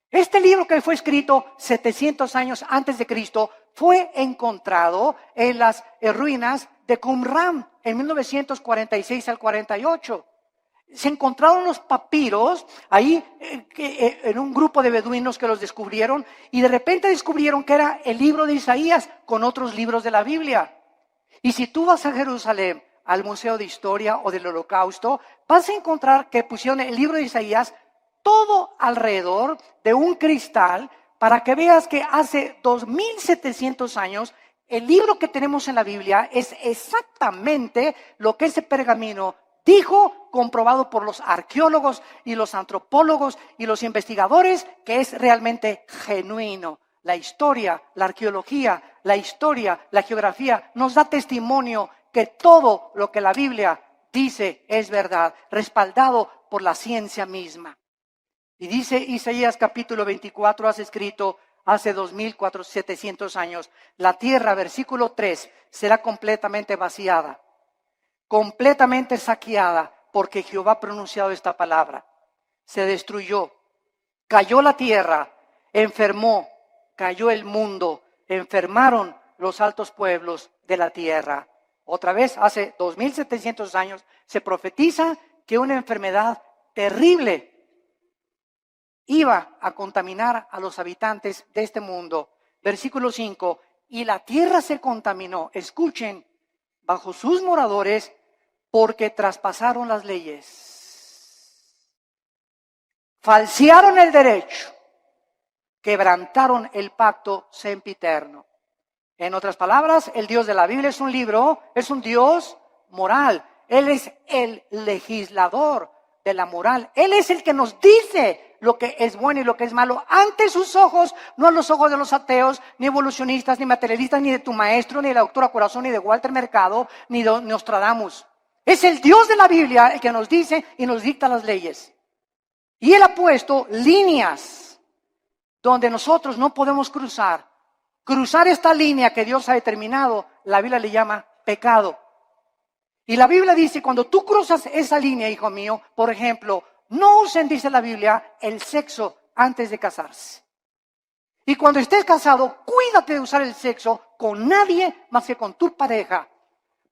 Speaker 1: Este libro que fue escrito 700 años antes de Cristo fue encontrado en las ruinas de Qumran en 1946 al 48. Se encontraron los papiros ahí en un grupo de beduinos que los descubrieron y de repente descubrieron que era el libro de Isaías con otros libros de la Biblia. Y si tú vas a Jerusalén, al Museo de Historia o del Holocausto, vas a encontrar que pusieron el libro de Isaías todo alrededor de un cristal para que veas que hace 2700 años el libro que tenemos en la Biblia es exactamente lo que ese pergamino dijo, comprobado por los arqueólogos y los antropólogos y los investigadores, que es realmente genuino. La historia, la arqueología, la historia, la geografía nos da testimonio que todo lo que la Biblia dice es verdad, respaldado por la ciencia misma. Y dice Isaías capítulo 24, has escrito hace 2700 años, la tierra, versículo 3, será completamente vaciada, completamente saqueada, porque Jehová ha pronunciado esta palabra. Se destruyó, cayó la tierra, enfermó, cayó el mundo, enfermaron los altos pueblos de la tierra. Otra vez, hace 2700 años, se profetiza que una enfermedad terrible iba a contaminar a los habitantes de este mundo. Versículo 5, y la tierra se contaminó, escuchen, bajo sus moradores, porque traspasaron las leyes, falsearon el derecho, quebrantaron el pacto sempiterno. En otras palabras, el Dios de la Biblia es un libro, es un Dios moral. Él es el legislador de la moral. Él es el que nos dice lo que es bueno y lo que es malo ante sus ojos, no a los ojos de los ateos, ni evolucionistas, ni materialistas, ni de tu maestro, ni de la doctora Corazón, ni de Walter Mercado, ni de Nostradamus. Es el Dios de la Biblia el que nos dice y nos dicta las leyes. Y Él ha puesto líneas donde nosotros no podemos cruzar. Cruzar esta línea que Dios ha determinado, la Biblia le llama pecado. Y la Biblia dice, cuando tú cruzas esa línea, hijo mío, por ejemplo, no usen, dice la Biblia, el sexo antes de casarse. Y cuando estés casado, cuídate de usar el sexo con nadie más que con tu pareja.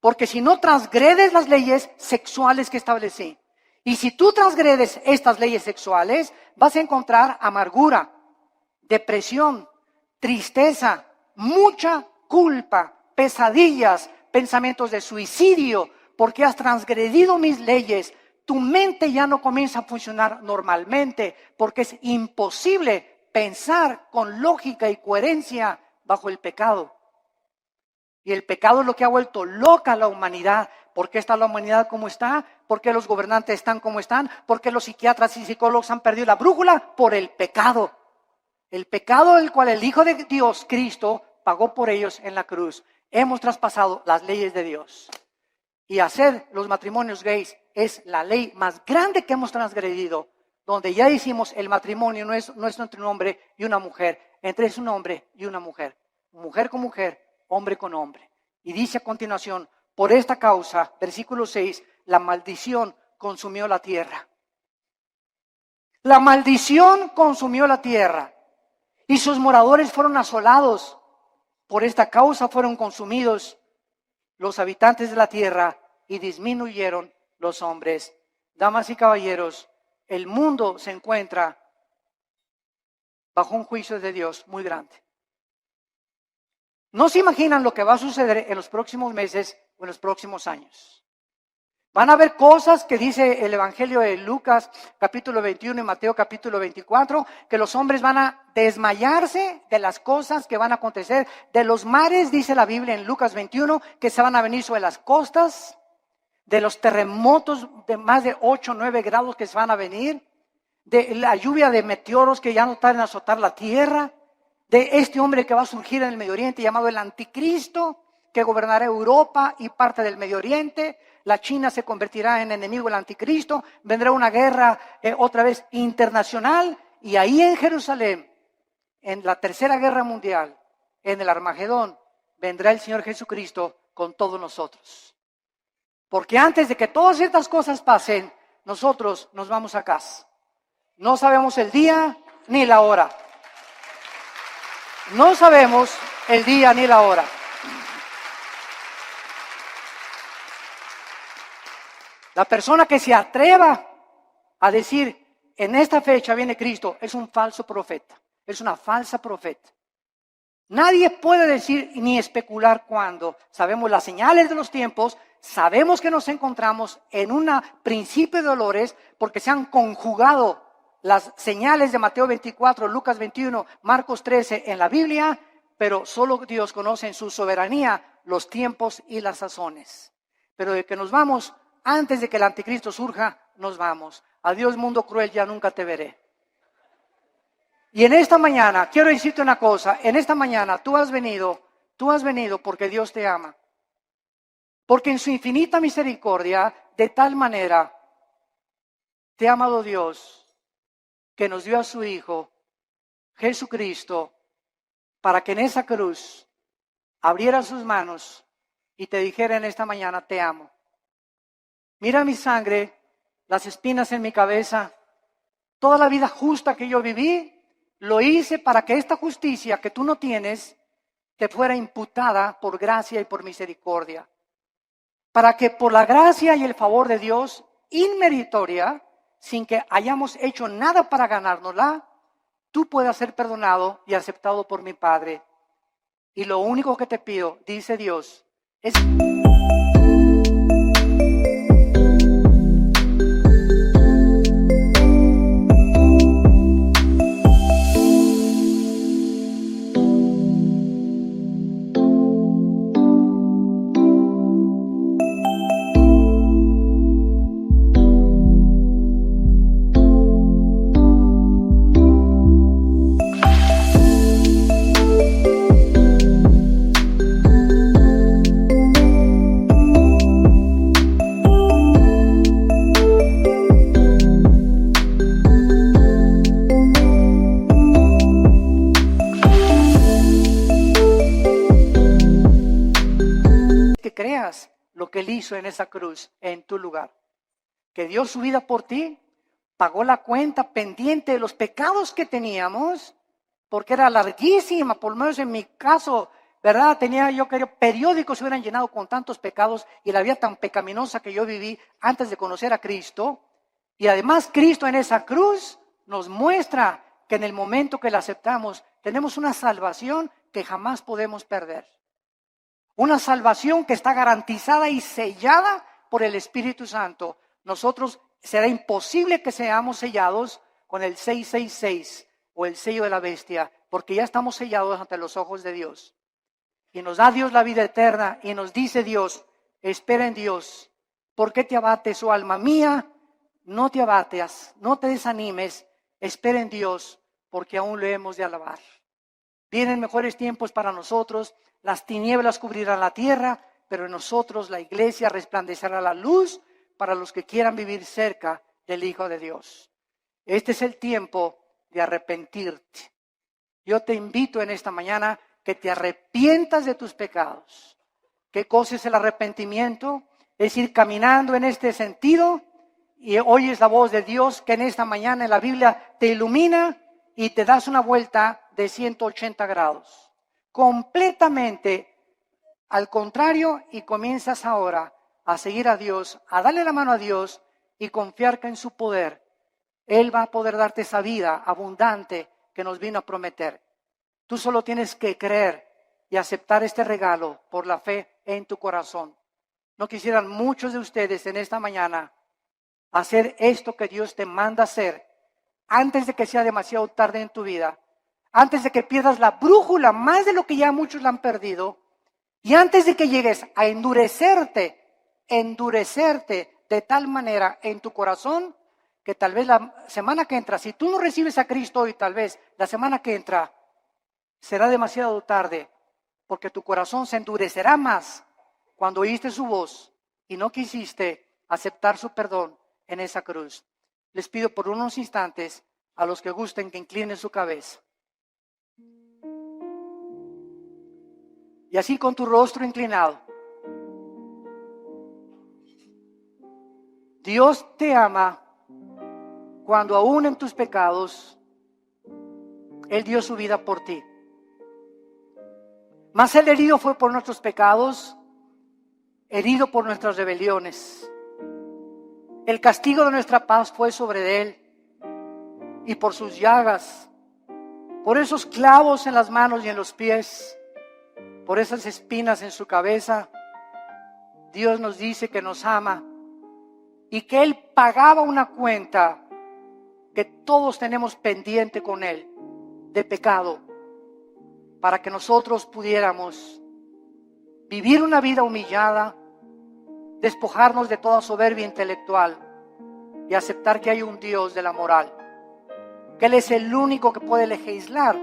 Speaker 1: Porque si no transgredes las leyes sexuales que establecí. Y si tú transgredes estas leyes sexuales, vas a encontrar amargura, depresión, tristeza, mucha culpa, pesadillas, pensamientos de suicidio, porque has transgredido mis leyes. Tu mente ya no comienza a funcionar normalmente, porque es imposible pensar con lógica y coherencia bajo el pecado. Y el pecado es lo que ha vuelto loca a la humanidad. ¿Por qué está la humanidad como está? ¿Por qué los gobernantes están como están? ¿Por qué los psiquiatras y psicólogos han perdido la brújula? Por el pecado. El pecado del cual el Hijo de Dios, Cristo, pagó por ellos en la cruz. Hemos traspasado las leyes de Dios. Y hacer los matrimonios gays es la ley más grande que hemos transgredido, donde ya hicimos el matrimonio no es entre un hombre y una mujer, entre un hombre y una mujer con mujer, hombre con hombre. Y dice a continuación, por esta causa, versículo 6, la maldición consumió la tierra. La maldición consumió la tierra y sus moradores fueron asolados. Por esta causa fueron consumidos los habitantes de la tierra y disminuyeron los hombres. Damas y caballeros, el mundo se encuentra bajo un juicio de Dios muy grande. No se imaginan lo que va a suceder en los próximos meses o en los próximos años. Van a haber cosas que dice el Evangelio de Lucas capítulo 21 y Mateo capítulo 24, que los hombres van a desmayarse de las cosas que van a acontecer. De los mares, dice la Biblia en Lucas 21, que se van a venir sobre las costas, de los terremotos de más de 8 o 9 grados que se van a venir, de la lluvia de meteoros que ya no tardan en azotar la tierra, de este hombre que va a surgir en el Medio Oriente llamado el Anticristo, que gobernará Europa y parte del Medio Oriente. La China se convertirá en enemigo del Anticristo, vendrá una guerra otra vez internacional, y ahí en Jerusalén, en la Tercera Guerra Mundial, en el Armagedón, vendrá el Señor Jesucristo con todos nosotros. Porque antes de que todas estas cosas pasen, nosotros nos vamos a casa. No sabemos el día ni la hora. No sabemos el día ni la hora. La persona que se atreva a decir, en esta fecha viene Cristo, es un falso profeta, es una falsa profeta. Nadie puede decir ni especular cuándo. Sabemos las señales de los tiempos, sabemos que nos encontramos en un principio de dolores porque se han conjugado las señales de Mateo 24, Lucas 21, Marcos 13 en la Biblia, pero solo Dios conoce en su soberanía los tiempos y las sazones. Pero de que nos vamos, antes de que el anticristo surja, nos vamos. Adiós mundo cruel, ya nunca te veré. Y en esta mañana, quiero decirte una cosa, en esta mañana tú has venido porque Dios te ama. Porque en su infinita misericordia, de tal manera, te ha amado Dios, que nos dio a su Hijo, Jesucristo, para que en esa cruz abriera sus manos y te dijera en esta mañana, te amo. Mira mi sangre, las espinas en mi cabeza, toda la vida justa que yo viví, lo hice para que esta justicia que tú no tienes, te fuera imputada por gracia y por misericordia. Para que por la gracia y el favor de Dios, inmeritoria, sin que hayamos hecho nada para ganárnosla, tú puedas ser perdonado y aceptado por mi Padre. Y lo único que te pido, dice Dios, es... que creas lo que Él hizo en esa cruz, en tu lugar. Que dio su vida por ti, pagó la cuenta pendiente de los pecados que teníamos, porque era larguísima, por lo menos en mi caso, ¿verdad? Yo quería periódicos se hubieran llenado con tantos pecados y la vida tan pecaminosa que yo viví antes de conocer a Cristo. Y además Cristo en esa cruz nos muestra que en el momento que la aceptamos, tenemos una salvación que jamás podemos perder. Una salvación que está garantizada y sellada por el Espíritu Santo. Nosotros será imposible que seamos sellados con el 666 o el sello de la bestia, porque ya estamos sellados ante los ojos de Dios. Y nos da Dios la vida eterna y nos dice Dios, espera en Dios. ¿Por qué te abates, oh alma mía? No te abates, no te desanimes, espera en Dios, porque aún lo hemos de alabar. Vienen mejores tiempos para nosotros, las tinieblas cubrirán la tierra, pero en nosotros la iglesia resplandecerá la luz para los que quieran vivir cerca del Hijo de Dios. Este es el tiempo de arrepentirte. Yo te invito en esta mañana que te arrepientas de tus pecados. ¿Qué cosa es el arrepentimiento? Es ir caminando en este sentido y oyes la voz de Dios que en esta mañana en la Biblia te ilumina y te das una vuelta de 180 grados. Completamente al contrario, y comienzas ahora a seguir a Dios, a darle la mano a Dios y confiar que en su poder Él va a poder darte esa vida abundante que nos vino a prometer. Tú solo tienes que creer y aceptar este regalo por la fe en tu corazón. ¿No quisieran muchos de ustedes en esta mañana hacer esto que Dios te manda hacer antes de que sea demasiado tarde en tu vida? Antes de que pierdas la brújula más de lo que ya muchos la han perdido y antes de que llegues a endurecerte de tal manera en tu corazón que tal vez la semana que entra, si tú no recibes a Cristo hoy, tal vez la semana que entra será demasiado tarde porque tu corazón se endurecerá más cuando oíste su voz y no quisiste aceptar su perdón en esa cruz. Les pido por unos instantes a los que gusten que inclinen su cabeza. Y así con tu rostro inclinado. Dios te ama cuando aún en tus pecados Él dio su vida por ti. Mas el herido fue por nuestros pecados, herido por nuestras rebeliones. El castigo de nuestra paz fue sobre Él y por sus llagas, por esos clavos en las manos y en los pies, por esas espinas en su cabeza, Dios nos dice que nos ama y que Él pagaba una cuenta que todos tenemos pendiente con Él de pecado, para que nosotros pudiéramos vivir una vida humillada, despojarnos de toda soberbia intelectual y aceptar que hay un Dios de la moral, que Él es el único que puede legislar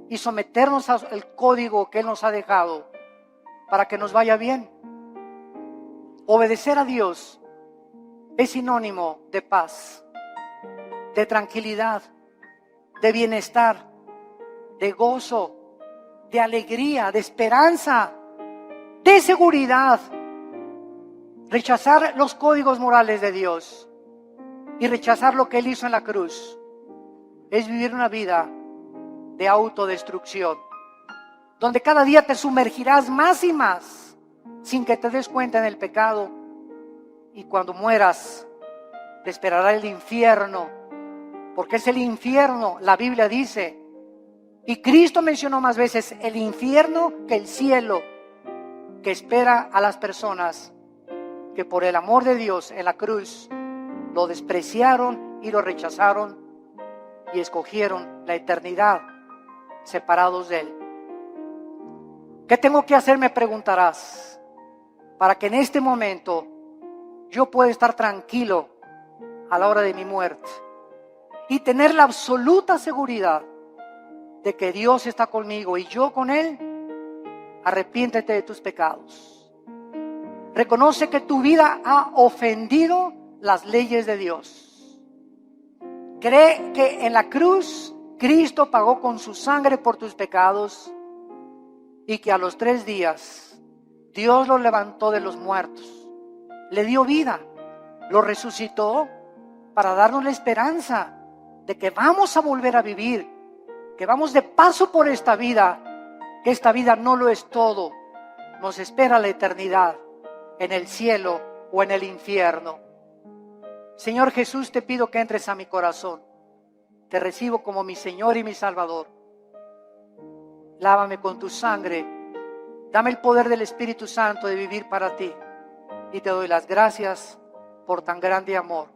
Speaker 1: y someternos al código que Él nos ha dejado para que nos vaya bien. Obedecer a Dios es sinónimo de paz, de tranquilidad, de bienestar, de gozo, de alegría, de esperanza, de seguridad. Rechazar los códigos morales de Dios y rechazar lo que Él hizo en la cruz es vivir una vida de autodestrucción, donde cada día te sumergirás más y más sin que te des cuenta en el pecado, y cuando mueras te esperará el infierno, porque es el infierno, la Biblia dice, y Cristo mencionó más veces el infierno que el cielo, que espera a las personas que por el amor de Dios en la cruz lo despreciaron y lo rechazaron y escogieron la eternidad separados de Él. ¿Qué tengo que hacer? Me preguntarás, para que en este momento yo pueda estar tranquilo a la hora de mi muerte y tener la absoluta seguridad de que Dios está conmigo y yo con Él. Arrepiéntete de tus pecados. Reconoce que tu vida ha ofendido las leyes de Dios. Cree que en la cruz Cristo pagó con su sangre por tus pecados y que a los 3 días Dios lo levantó de los muertos, le dio vida, lo resucitó para darnos la esperanza de que vamos a volver a vivir, que vamos de paso por esta vida, que esta vida no lo es todo, nos espera la eternidad en el cielo o en el infierno. Señor Jesús, te pido que entres a mi corazón. Te recibo como mi Señor y mi Salvador. Lávame con tu sangre. Dame el poder del Espíritu Santo de vivir para ti. Y te doy las gracias por tan grande amor.